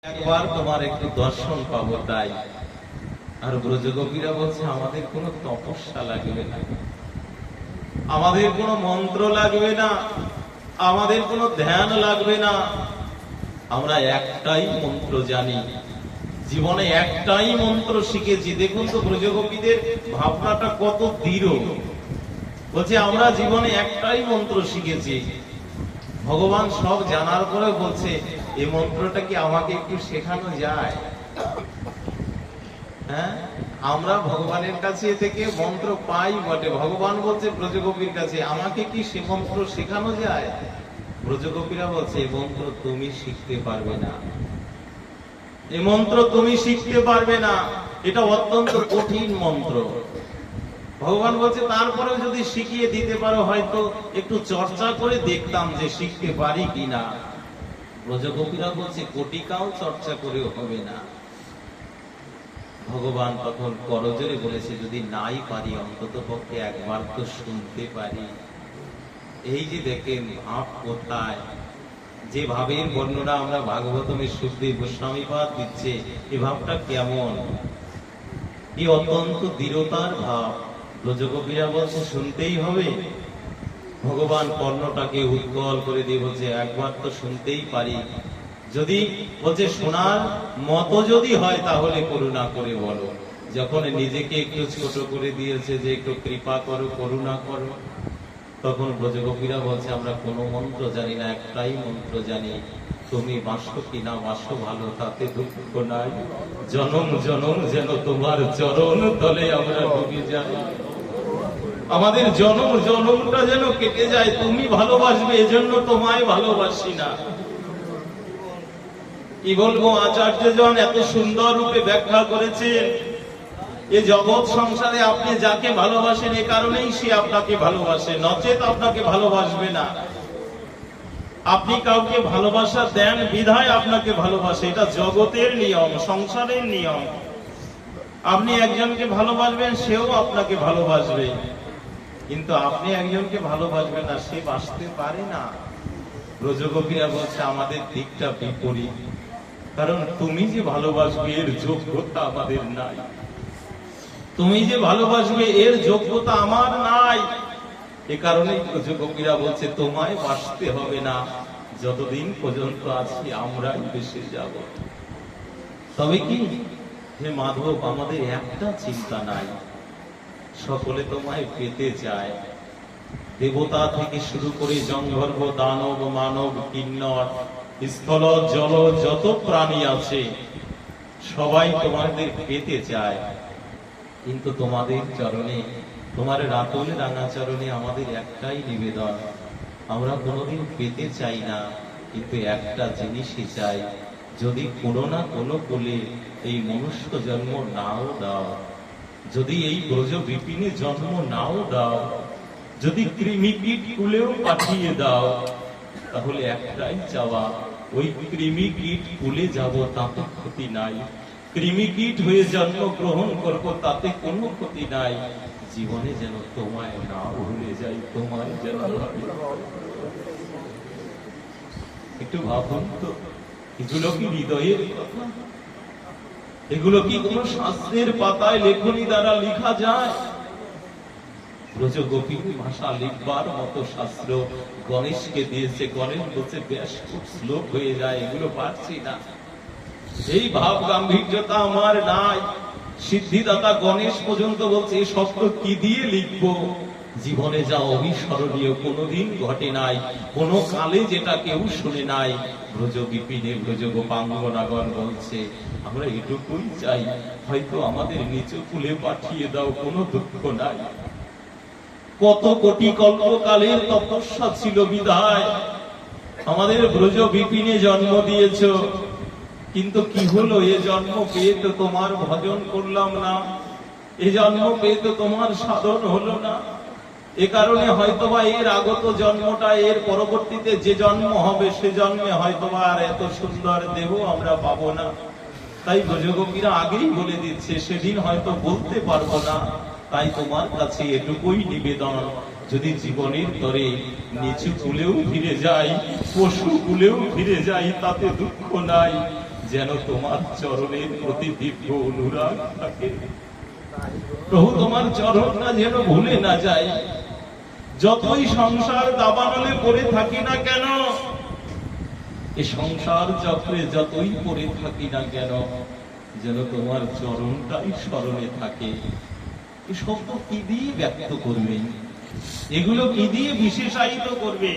একবার তোমার একটু দর্শন পাবো তাই। আর ব্রজগোপীরা বলছে আমাদের কোনো তপস্যা লাগবে না, আমাদের কোনো মন্ত্র লাগবে না, আমাদের কোনো ধ্যান লাগবে না, আমরা একটাই মন্ত্র জানি, জীবনে একটাই মন্ত্র শিখেছি। দেখুন তো ব্রজগোপীদের ভাবনাটা কত দৃঢ়। বলছে আমরা জীবনে একটাই মন্ত্র শিখেছি। ভগবান সব জানার পরে বলছে এই মন্ত্রটা কি আমাকে একটু শেখানো যায়? হ্যাঁ, আমরা ভগবানের কাছে থেকে মন্ত্র পাই বটে। ভগবান বলছে ব্রজগোপীর কাছে আমাকে কি সে মন্ত্র শেখানো যায়? ব্রজগোপীরা বলছে এই মন্ত্র তুমি শিখতে পারবে না, এই মন্ত্র তুমি শিখতে পারবে না, এটা অত্যন্ত কঠিন মন্ত্র। ভগবান বলছে তারপরেও যদি শিখিয়ে দিতে পারো হয়তো একটু চর্চা করে দেখতাম যে শিখতে পারি কিনা। ব্রজগোপীরা বলছে কোটিকাও চর্চা করেও হবে না। ভগবান তখন করজোরে বলেছে যদি নাই পারি অন্তত পক্ষে একবার তো শুনতে পারি। এই যে দেখেন ভাব কোথায়, যে ভাবের বর্ণনা আমরা ভাগবতমে সুখদেব গোস্বামীপাদ দিচ্ছে, এই ভাবটা কেমন, এই অত্যন্ত দৃঢ়তার ভাব। ব্রজগোপীরা বলছে শুনতেই হবে। ভগবান কর্ণটাকে উৎকল করে দিয়ে বলছে একবার তো শুনতেই পারি, যদি বলছে শোনার মতো যদি হয় তাহলে করুণা করে বলো। যখন নিজেকে একটু ছোট করে দিয়েছে যে একটু কৃপা করো, করুণা করো, তখন ব্রজগোপীরা বলছে আমরা কোনো মন্ত্র জানি না, একটাই মন্ত্র জানি, তুমি বাসো কিনা বাসো ভালো তাতে দুঃখ নাই, জনম জনম যেন তোমার চরণ তলে আমরা ডুবে যাই। আমাদের জনম জনমটা যেন কেটে যায়, তুমি ভালোবাসবে এজন্য তোমায় ভালোবাসি না। কি বলবো, আচার্যজন এত সুন্দর রূপে ব্যাখ্যা করেছেন এ জগৎ সংসারে আপনি যাকে ভালোবাসেন এ কারণেই সে আপনাকে ভালোবাসে, নচেত আপনাকে ভালোবাসবে না। আপনি কাউকে ভালোবাসা দেন বিধায় আপনাকে ভালোবাসে, এটা জগতের নিয়ম, সংসারের নিয়ম। আপনি একজনকে ভালোবাসবেন সেও আপনাকে ভালোবাসবে, কিন্তু আপনি একজনকে ভালোবাসবেন না, সে বাঁচতে পারে না। ব্রজগোপীরা বলছে আমাদের দিকটা বিপরীত, কারণ তুমি যে ভালোবাসবে এর যোগ্যতা আমাদের নাই, তুমি যে ভালোবাসবে এর যোগ্যতা আমার নাই। এ কারণেই ব্রজগোপীরা বলছে তোমায় বাঁচতে হবে না, যতদিন পর্যন্ত আছি আমরাই বেঁচে যাব। তবে কি হে মাধব, আমাদের একটা চিন্তা নাই, সকলে তোমায় পেতে চায়। দেবতা থেকে শুরু করে জঙ্গর্ভ দানব মানব কিন্নর স্থল জল যত প্রাণী আছে সবাই তোমাদের পেতে চায়, কিন্তু তোমাদের চরণে, তোমার রাতুল রাঙা চরণে আমাদের একটাই নিবেদন, আমরা কোনোদিন পেতে চাই না, কিন্তু একটা জিনিসই চাই, যদি কোনো না কোনো কোলে এই মনুষ্য জন্ম নাও দাও, যদি এই ব্রজ বিপিনে জন্ম নাও দাও, যদি কৃমিকীট কুলেও পাঠিয়ে দাও, তাহলে একটাই চাওয়া, ওই কৃমিকীট কুলে যাব তাতে ক্ষতি নাই, কৃমিকীট হয়ে জন্ম গ্রহণ করব তাতে কোনো ক্ষতি নাই, জীবনে যেন তোমায় না ভুলে যাই, তোমায় যেন ভাবি। একটু ভাবুন তো, এগুলো কি হৃদয়ের কথা? এগুলো কি কোন শাস্ত্রের পাতায় লেখনী দ্বারা লেখা যায়? ব্রজগোপীর ভাষা লিখবার মতো শাস্ত্র গণেশকে দিয়েছে, গণেশ বলছে বেশ খুব শ্লোক হয়ে যায়, এগুলো পারছি না, এই ভাব গাম্ভীর্যতা আমার নাই। সিদ্ধিদাতা গণেশ পর্যন্ত বলছে এই শব্দ কি দিয়ে লিখবো, জীবনে যা অবিস্মরণীয় কোনোদিন ঘটে নাই, কোনো কালে যেটা কেউ শুনে নাই। ব্রজ বিপিনে ব্রজ গোপাঙ্গনাগণ বলছে আমরা এটুকুই চাই, হয়তো আমাদের নিচু কুলে পাঠিয়ে দাও, কোনো দুঃখ নাই। কত কোটি কল্পকালের তপস্যা ছিল বিধায় আমাদের ব্রজ বিপিনে জন্ম দিয়েছ, কিন্তু কি হলো, এ জন্ম পেয়ে তো তোমার ভজন করলাম না, এ জন্ম পেয়ে তো তোমার সাধন হলো না। এ কারণে হয়তোবা এর আগত জন্মটা, এর পরবর্তীতে যে জন্ম হবে সে জন্মে হয়তোবা আর এত সুন্দর দেহ আমরা পাবো না। তাই ব্রজগোপীরা আগেই বলে দিচ্ছে সেদিন হয়তো বলতে পারবো না, তাই তোমার কাছে এটুকুই নিবেদন, যদি জীবনের তরে নিচু কুলেও ফিরে যাই, পশু কুলেও ফিরে যাই, তাতে দুঃখ নাই, যেন তোমার চরণের প্রতি দিব্য অনুরাগ থাকে। প্রভু তোমার চরণটা যেন ভুলে না যায়। যতই সংসার দাবানলে পড়ে থাকি না কেন, এই সংসার চক্রে যতই পড়ে থাকি না কেন, যেন তোমার চরণটাই স্মরণে থাকে। এই শব্দ কি দিয়ে ব্যক্ত করবে? এগুলো কি দিয়ে বিশেষায়িত করবে?